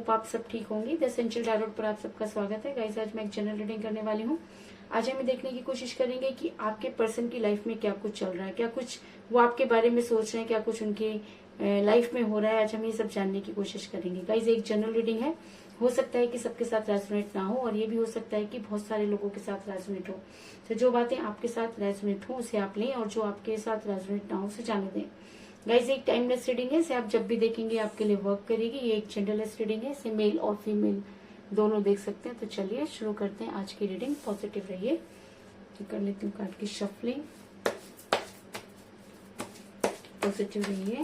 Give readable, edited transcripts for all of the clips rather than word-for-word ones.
Hope आप सब ठीक होंगे। द एसेंशियल टैरोट पर आप सबका स्वागत है गाइस। आज मैं एक जनरल रीडिंग करने वाली हूँ। आज हम देखने की कोशिश करेंगे कि आपके पर्सन की लाइफ में क्या कुछ चल रहा है, क्या कुछ वो आपके बारे में सोच रहे हैं, क्या कुछ उनकी लाइफ में हो रहा है। आज हम ये सब जानने की कोशिश करेंगे गाइस। एक जनरल रीडिंग है, हो सकता है कि सबके साथ रेजोनेट ना हो और ये भी हो सकता है कि बहुत सारे लोगों के साथ रेजोनेट हो। तो जो बातें आपके साथ रेजोनेट हो उसे आप लें और जो आपके साथ रेजोनेट ना हो उसे जाने दें। गाइज एक टाइमलेस रीडिंग है, इसे आप जब भी देखेंगे आपके लिए वर्क करेगी। ये एक जेंडरलेस रीडिंग है, इसे मेल और फीमेल दोनों देख सकते हैं। तो चलिए शुरू करते हैं आज की रीडिंग। पॉजिटिव रहिए। तो कर लेती हूँ कार्ड की शफलिंग। पॉजिटिव रहिए।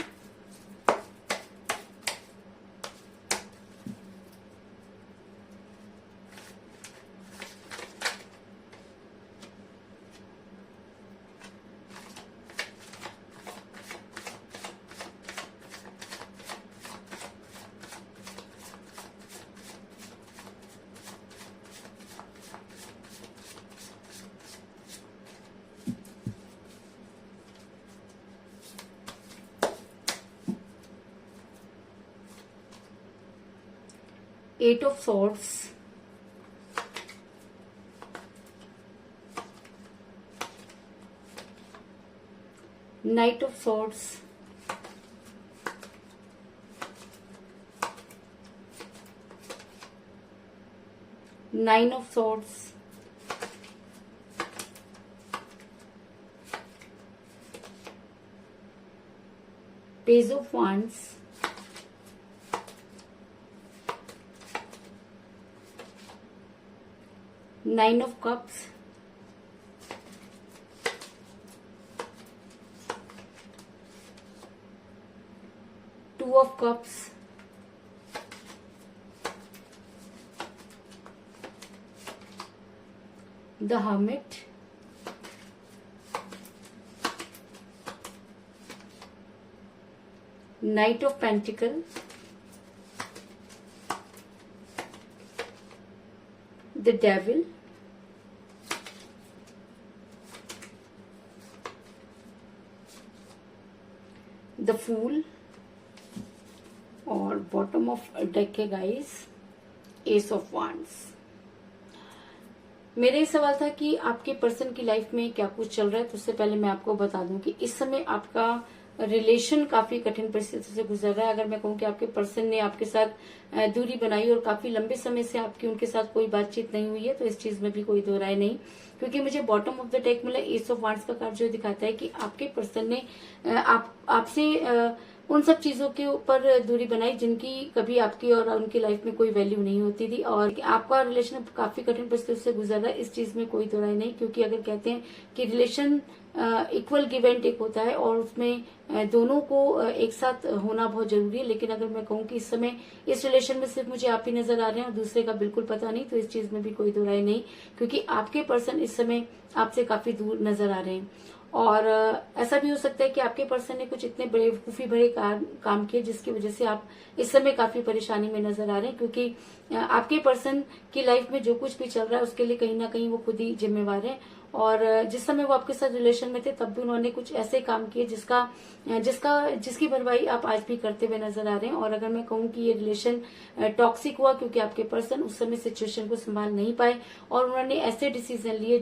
Eight of Swords, Knight of Swords, Nine of Swords, Page of Wands, Nine of Cups, Two of Cups, the Hermit, Knight of Pentacles, the Devil, the Fool और bottom of deck है guys S of wands. मेरा ये सवाल था कि आपके person की life में क्या कुछ चल रहा है। तो उससे पहले मैं आपको बता दूं कि इस समय आपका रिलेशन काफी कठिन परिस्थिति से गुजर रहा है। अगर मैं कहूँ कि आपके पर्सन ने आपके साथ दूरी बनाई और काफी लंबे समय से आपकी उनके साथ कोई बातचीत नहीं हुई है, तो इस चीज में भी कोई दो राय नहीं। क्योंकि मुझे बॉटम ऑफ द डेक मिला एस ऑफ वांड्स का कार्ड, जो दिखाता है कि आपके पर्सन ने आपसे उन सब चीजों के ऊपर दूरी बनाई जिनकी कभी आपकी और उनकी लाइफ में कोई वैल्यू नहीं होती थी। और आपका रिलेशन काफी कठिन परिस्थिति से गुजर रहा है, इस चीज में कोई दो राय नहीं। क्योंकि अगर कहते हैं कि relation equal give and take होता है और उसमें दोनों को एक साथ होना बहुत जरूरी है। लेकिन अगर मैं कहूँ कि इस समय इस रिलेशन में सिर्फ मुझे आप ही नजर आ रहे हैं और दूसरे का बिल्कुल पता नहीं, तो इस चीज में भी कोई दो राय नहीं। क्योंकि आपके पर्सन इस समय आपसे काफी दूर नजर आ रहे हैं। और ऐसा भी हो सकता है कि आपके पर्सन ने कुछ इतने बेवकूफी भरे काम किए जिसकी वजह से आप इस समय काफी परेशानी में नजर आ रहे हैं। क्योंकि आपके पर्सन की लाइफ में जो कुछ भी चल रहा है उसके लिए कहीं ना कहीं वो खुद ही जिम्मेवार है। और जिस समय वो आपके साथ रिलेशन में थे तब भी उन्होंने कुछ ऐसे काम किए जिसकी भरपाई आप आज भी करते हुए नजर आ रहे हैं। और अगर मैं कहूँ कि ये रिलेशन टॉक्सिक हुआ क्योंकि आपके पर्सन उस समय सिचुएशन को संभाल नहीं पाए और उन्होंने ऐसे डिसीजन लिए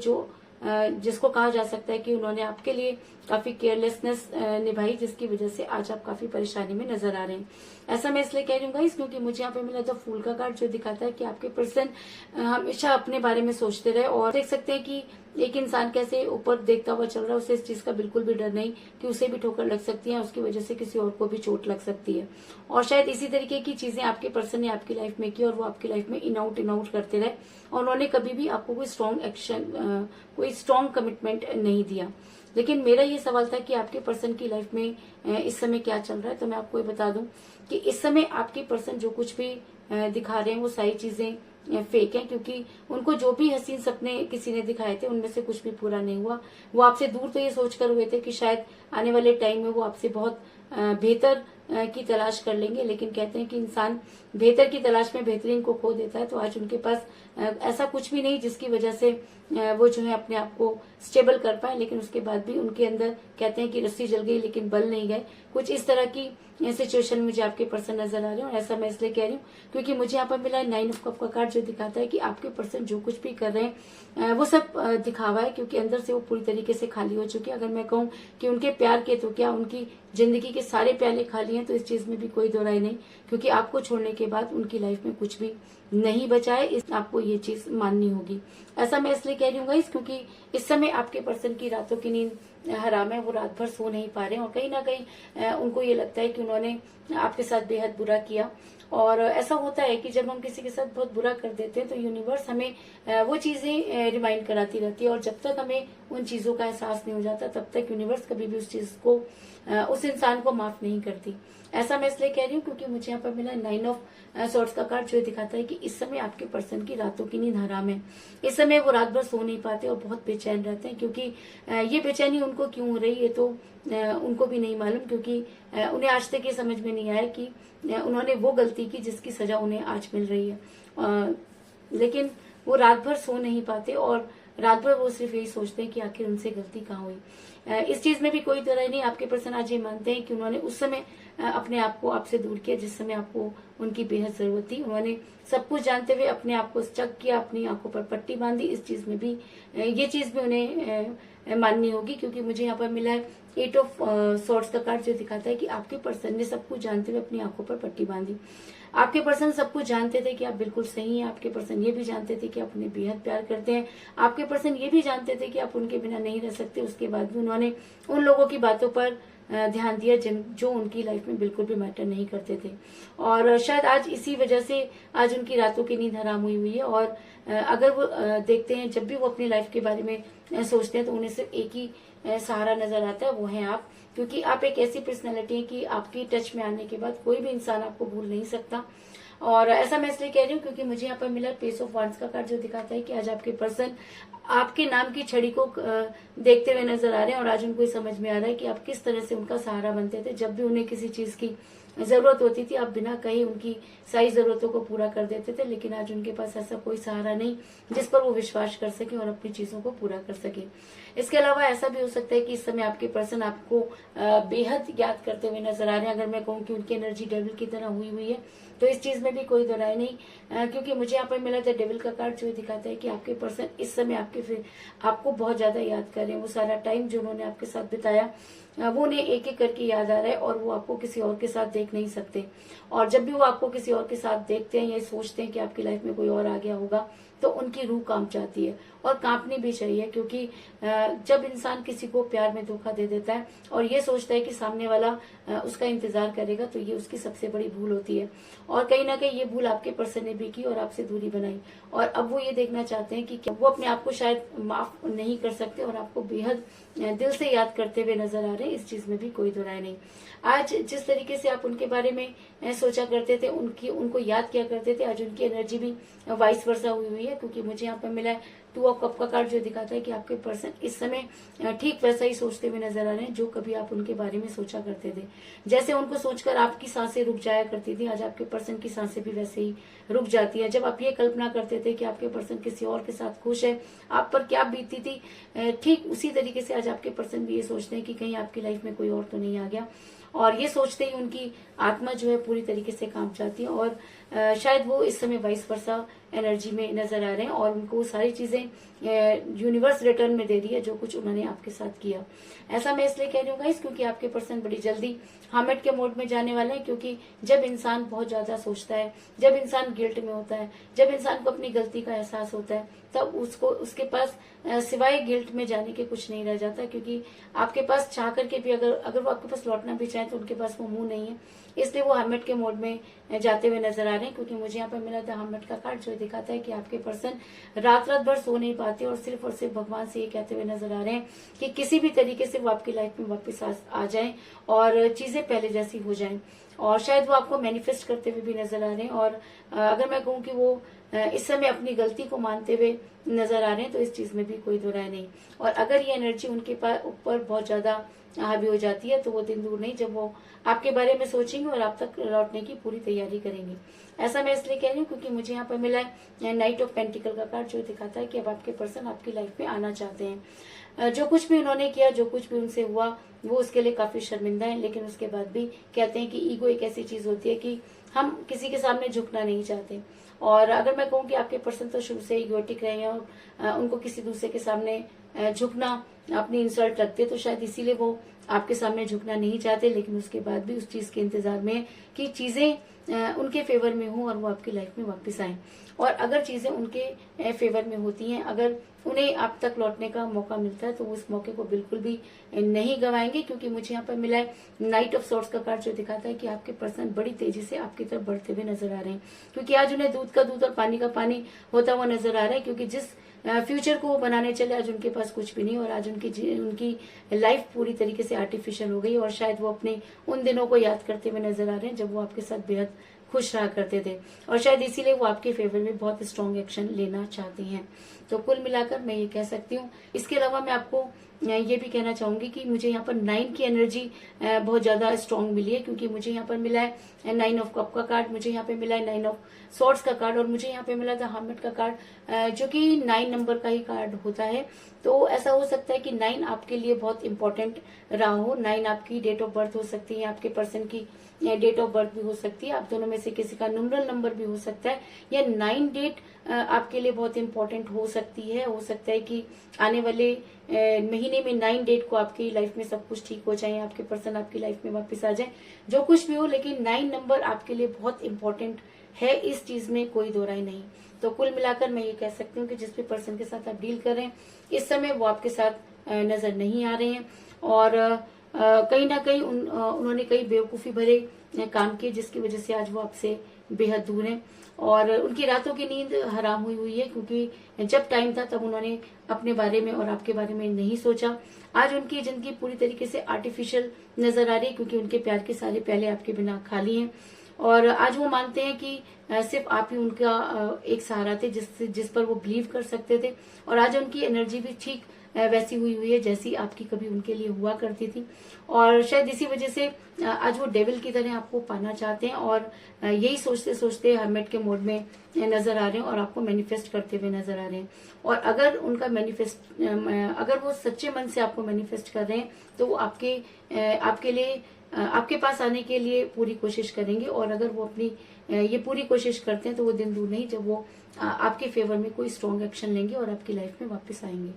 जिसको कहा जा सकता है कि उन्होंने आपके लिए काफी केयरलेसनेस निभाई, जिसकी वजह से आज आप काफी परेशानी में नजर आ रहे हैं। ऐसा मैं इसलिए कह रही हूँ गाइस क्योंकि मुझे यहाँ पे मिला था फूल का कार्ड, जो दिखाता है कि आपके पर्सन हमेशा अपने बारे में सोचते रहे। और देख सकते हैं कि एक इंसान कैसे ऊपर देखता हुआ चल रहा है, उसे इस चीज का बिल्कुल भी डर नहीं कि उसे भी ठोकर लग सकती है, उसकी वजह से किसी और को भी चोट लग सकती है। और शायद इसी तरीके की चीजें आपके पर्सन ने आपकी लाइफ में की और वो आपकी लाइफ में इन आउट करते रहे और उन्होंने कभी भी आपको कोई स्ट्रॉन्ग एक्शन, कोई स्ट्रॉन्ग कमिटमेंट नहीं दिया। लेकिन मेरा ये सवाल था कि आपके पर्सन की लाइफ में इस समय क्या चल रहा है। तो मैं आपको ये बता दूं कि इस समय आपके पर्सन जो कुछ भी दिखा रहे हैं वो सारी चीजें फेक हैं। क्योंकि उनको जो भी हसीन सपने किसी ने दिखाए थे उनमें से कुछ भी पूरा नहीं हुआ। वो आपसे दूर तो ये सोचकर हुए थे कि शायद आने वाले टाइम में वो आपसे बहुत बेहतर की तलाश कर लेंगे। लेकिन कहते हैं कि इंसान बेहतर की तलाश में बेहतरीन को खो देता है। तो आज उनके पास ऐसा कुछ भी नहीं जिसकी वजह से वो जो है अपने आप को स्टेबल कर पाए, लेकिन उसके बाद भी उनके अंदर कहते हैं कि रस्सी जल गई लेकिन बल नहीं गए। कुछ इस तरह की सिचुएशन मुझे आपके पर्सन नजर आ रहे हैं। और ऐसा मैं इसलिए कह रही हूँ क्योंकि मुझे यहाँ पर मिला 9 ऑफ कप का कार्ड, जो दिखाता है कि आपके पर्सन जो कुछ भी कर रहे हैं वो सब दिखावा है, क्योंकि अंदर से वो पूरी तरीके से खाली हो चुके हैं। अगर मैं कहूँ कि उनके प्यार के तो क्या उनकी जिंदगी के सारे प्याले खाली हैं, तो इस चीज में भी कोई दो राय नहीं, क्योंकि आपको छोड़ने के बाद उनकी लाइफ में कुछ भी नहीं बचा है। इस आपको ये चीज माननी होगी। ऐसा मैं इसलिए कह रही हूँ गाइस क्योंकि इस समय आपके पर्सन की रातों की नींद हराम है, वो रात भर सो नहीं पा रहे हैं और कहीं ना कहीं उनको ये लगता है कि उन्होंने आपके साथ बेहद बुरा किया। और ऐसा होता है कि जब हम किसी के साथ बहुत बुरा कर देते हैं तो यूनिवर्स हमें वो चीजें रिमाइंड कराती रहती है, और जब तक हमें उन चीजों का एहसास नहीं हो जाता तब तक यूनिवर्स कभी भी उस चीज को उस इंसान को माफ नहीं करती। ऐसा मैं इसलिए कह रही हूँ क्योंकि मुझे यहाँ पर मिला 9 ऑफ सॉर्ड्स का कार्ड, जो दिखाता है कि इस समय आपके पर्सन की रातों की नींद हराम है। इस समय वो रात भर सो नहीं पाते और बहुत बेचैन रहते हैं, क्योंकि ये बेचैनी उनको क्यों हो रही है तो उनको भी नहीं मालूम, क्योंकि उन्हें आज तक ये समझ में नहीं आया कि उन्होंने वो गलती की जिसकी सजा उन्हें आज मिल रही है। लेकिन वो रात भर सो नहीं पाते और रात भर वो सिर्फ यही सोचते हैं कि आखिर उनसे गलती कहाँ हुई। इस चीज में भी कोई तरह नहीं, आपके पर्सन आज ये मानते हैं कि उन्होंने उस समय अपने आप को आपसे दूर किया जिस समय आपको उनकी बेहद जरूरत थी। उन्होंने सब कुछ जानते हुए अपने आप को स्टक किया, अपनी आंखों पर पट्टी बांधी। इस चीज में भी ये चीज भी उन्हें माननी होगी, क्योंकि मुझे यहाँ पर मिला है 8 ऑफ सॉर्ड्स का कार्ड, जो दिखाता है कि आपके पर्सन ने सब कुछ जानते हुए अपनी आंखों पर पट्टी बांधी। आपके पर्सन सब कुछ जानते थे कि आप बिल्कुल सही हैं। आपके पर्सन ये भी जानते थे कि आप उन्हें बेहद प्यार करते हैं। आपके पर्सन ये भी जानते थे कि आप उनके बिना नहीं रह सकते। उसके बाद भी उन्होंने उन लोगों की बातों पर ध्यान दिया जो उनकी लाइफ में बिल्कुल भी मैटर नहीं करते थे, और शायद आज इसी वजह से आज उनकी रातों की नींद हराम हुई है। और अगर वो देखते हैं, जब भी वो अपनी लाइफ के बारे में सोचते हैं तो उन्हें सिर्फ एक ही सहारा नजर आता है, वो है आप। क्योंकि आप एक ऐसी पर्सनैलिटी है कि आपकी टच में आने के बाद कोई भी इंसान आपको भूल नहीं सकता। और ऐसा मैं इसलिए कह रही हूँ क्योंकि मुझे यहाँ पर मिला पेस ऑफ वांड्स का कार्ड, जो दिखाता है कि आज आपके पर्सन आपके नाम की छड़ी को देखते हुए नजर आ रहे हैं, और आज उनको समझ में आ रहा है कि आप किस तरह से उनका सहारा बनते थे। जब भी उन्हें किसी चीज की जरूरत होती थी, आप बिना कहे उनकी सारी जरूरतों को पूरा कर देते थे। लेकिन आज उनके पास ऐसा कोई सहारा नहीं जिस पर वो विश्वास कर सके और अपनी चीजों को पूरा कर सके। इसके अलावा ऐसा भी हो सकता है कि इस समय आपके पर्सन आपको बेहद याद करते हुए नजर आ रहे हैं। अगर मैं कहूँ कि उनकी एनर्जी डेविल की तरह हुई है तो इस चीज में भी कोई दोराय नहीं, क्योंकि मुझे यहाँ पर मिला था डेविल का कार्ड, जो दिखाता है कि आपके पर्सन इस समय आपको बहुत ज्यादा याद कर रहे हैं। वो सारा टाइम जो उन्होंने आपके साथ बिताया वो उन्हें एक एक करके याद आ रहा है, और वो आपको किसी और के साथ देख नहीं सकते। और जब भी वो आपको किसी और के साथ देखते हैं या सोचते हैं कि आपकी लाइफ में कोई और आ गया होगा, तो उनकी रूह कांप जाती है, और कांपनी भी चाहिए। क्योंकि जब इंसान किसी को प्यार में धोखा दे देता है और ये सोचता है कि सामने वाला उसका इंतजार करेगा, तो ये उसकी सबसे बड़ी भूल होती है। और कहीं ना कहीं ये भूल आपके पर्सन ने भी की और आपसे दूरी बनाई, और अब वो ये देखना चाहते हैं कि वो अपने आप को शायद माफ नहीं कर सकते और आपको बेहद दिल से याद करते हुए नजर आ रहे हैं। इस चीज में भी कोई दोराय नहीं। आज जिस तरीके से आप उनके बारे में सोचा करते थे, उनको याद किया करते थे, आज उनकी एनर्जी भी वाइस वर्सा हुई है। क्योंकि मुझे यहाँ पर मिला है 2 ऑफ कप का कार्ड, जो दिखाता है कि आपके पर्सन इस समय ठीक वैसा ही सोचते हुए नजर आ रहे हैं जो कभी आप उनके बारे में सोचा करते थे। जैसे उनको सोचकर आपकी सांसें रुक जाया करती थी, आज आपके पर्सन की सांसें भी वैसे ही रुक जाती है। जब आप ये कल्पना करते थे कि आपके पर्सन किसी और के साथ खुश है, आप पर क्या बीतती थी, ठीक उसी तरीके से आज आपके पर्सन भी ये सोचते हैं कि कहीं आपकी लाइफ में कोई और तो नहीं आ गया। और ये सोचते ही उनकी आत्मा जो है पूरी तरीके से कांप जाती है, और शायद वो इस समय वाइस वर्सा एनर्जी में नजर आ रहे हैं, और उनको सारी चीजें यूनिवर्स रिटर्न में दे रही है जो कुछ उन्होंने आपके साथ किया। ऐसा मैं इसलिए कह रही हूँ गाइस क्योंकि आपके पर्सन बड़ी जल्दी हामिट के मोड में जाने वाले हैं। क्योंकि जब इंसान बहुत ज्यादा सोचता है, जब इंसान गिल्ट में होता है, जब इंसान को अपनी गलती का एहसास होता है, तब उसके पास सिवाय गिल्ट में जाने के कुछ नहीं रह जाता। क्योंकि आपके पास चाह करके भी अगर वो आपके पास लौटना भी चाहे तो उनके पास वो मुंह नहीं है, इसलिए वो हर्मिट के मोड में जाते हुए नजर आ रहे हैं। क्योंकि मुझे यहाँ पर मिला था हर्मिट का कार्ड, जो दिखाता है कि आपके पर्सन रात भर सो नहीं पाते और सिर्फ भगवान से ये कहते हुए नजर आ रहे हैं कि किसी भी तरीके से वो आपकी लाइफ में वापस आ जाएं और चीजें पहले जैसी हो जाएं। और शायद वो आपको मैनिफेस्ट करते हुए भी नजर आ रहे हैं। और अगर मैं कहूँ कि वो इस समय अपनी गलती को मानते हुए नजर आ रहे हैं, तो इस चीज में भी कोई दो राय नहीं। और अगर ये एनर्जी उनके पास ऊपर बहुत ज्यादा हावी हो जाती है, तो वो दिन दूर नहीं जब वो आपके बारे में सोचेंगे और आप तक लौटने की पूरी तैयारी करेंगे। ऐसा मैं इसलिए कह रही हूँ क्योंकि मुझे यहाँ पर मिला है नाइट ऑफ पेंटिकल का कार्ड, जो दिखाता है कि अब आपके पर्सन आपकी लाइफ में आना चाहते हैं। जो कुछ भी उन्होंने किया, जो कुछ भी उनसे हुआ, वो उसके लिए काफी शर्मिंदा है, लेकिन उसके बाद भी कहते हैं कि ईगो एक ऐसी चीज होती है कि हम किसी के सामने झुकना नहीं चाहते। और अगर मैं कहूँ कि आपके पर्सन तो शुरू से ईगोटिक रहे हैं और उनको किसी दूसरे के सामने झुकना, अपनी इंसल्ट रखते, तो शायद इसीलिए वो आपके सामने झुकना नहीं चाहते, लेकिन उसके बाद भी उस चीज के इंतजार में कि चीजें उनके फेवर में हो और वो आपकी लाइफ में वापस आए। और अगर चीजें उनके फेवर में होती हैं, अगर उन्हें आप तक लौटने का मौका मिलता है, तो वो उस मौके को बिल्कुल भी नहीं गवाएंगे। क्योंकि मुझे यहाँ पर मिला है नाइट ऑफ सॉर्ड्स का कार्ड, जो दिखाता है कि आपके पर्सन बड़ी तेजी से आपकी तरफ बढ़ते हुए नजर आ रहे हैं। क्योंकि आज उन्हें दूध का दूध और पानी का पानी होता हुआ नजर आ रहा है, क्योंकि जिस फ्यूचर को वो बनाने चले, आज उनके पास कुछ भी नहीं, और आज उनकी लाइफ पूरी तरीके से आर्टिफिशियल हो गई। और शायद वो अपने उन दिनों को याद करते हुए नजर आ रहे हैं जब वो आपके साथ बेहद खुश रहा करते थे, और शायद इसीलिए वो आपके फेवर में बहुत स्ट्रॉन्ग एक्शन लेना चाहते हैं। तो कुल मिलाकर मैं ये कह सकती हूँ। इसके अलावा मैं आपको ये भी कहना चाहूंगी कि मुझे यहाँ पर 9 की एनर्जी बहुत ज्यादा स्ट्रॉन्ग मिली है, क्योंकि मुझे यहाँ पर मिला है 9 ऑफ कप का कार्ड, मुझे यहाँ पे मिला है 9 ऑफ सॉर्ड्स का कार्ड, और मुझे यहाँ पे मिला था हर्मिट का कार्ड, जो कि 9 नंबर का ही कार्ड होता है। तो ऐसा हो सकता है कि 9 आपके लिए बहुत इंपॉर्टेंट रहा हो। 9 आपकी डेट ऑफ बर्थ हो सकती है, आपके पर्सन की डेट ऑफ बर्थ भी हो सकती है, आप दोनों में से किसी का न्यूमरल नंबर भी हो सकता है, या 9 डेट आपके लिए बहुत इंपॉर्टेंट हो सकती है। हो सकता है कि आने वाले महीने में 9 डेट को आपकी लाइफ में सब कुछ ठीक हो जाए, आपके पर्सन आपकी लाइफ में वापस आ जाए, जो कुछ भी हो, लेकिन 9 नंबर आपके लिए बहुत इंपॉर्टेंट है, इस चीज में कोई दो राय नहीं। तो कुल मिलाकर मैं ये कह सकती हूँ कि जिस भी पर्सन के साथ आप डील कर रहे हैं, इस समय वो आपके साथ नजर नहीं आ रहे हैं, और कहीं ना कहीं उन्होंने कई बेवकूफी भरे काम किए, जिसकी वजह से आज वो आपसे बेहद दूर हैं, और उनकी रातों की नींद हराम हुई है। क्योंकि जब टाइम था तब उन्होंने अपने बारे में और आपके बारे में नहीं सोचा। आज उनकी जिंदगी पूरी तरीके से आर्टिफिशियल नजर आ रही है, क्योंकि उनके प्यार के सारे प्याले आपके बिना खाली हैं, और आज वो मानते हैं कि सिर्फ आप ही उनका एक सहारा थे, जिस पर वो बिलीव कर सकते थे। और आज उनकी एनर्जी भी ठीक वैसी हुई है जैसी आपकी कभी उनके लिए हुआ करती थी, और शायद इसी वजह से आज वो डेविल की तरह आपको पाना चाहते हैं, और यही सोचते सोचते हर्मिट के मोड में नजर आ रहे हैं, और आपको मैनिफेस्ट करते हुए नजर आ रहे हैं। और अगर उनका अगर वो सच्चे मन से आपको मैनिफेस्ट कर रहे हैं, तो वो आपके लिए आपके पास आने के लिए पूरी कोशिश करेंगे। और अगर वो अपनी ये पूरी कोशिश करते हैं, तो वो दिन दूर नहीं जब वो आपके फेवर में कोई स्ट्रॉन्ग एक्शन लेंगे और आपकी लाइफ में वापस आएंगे।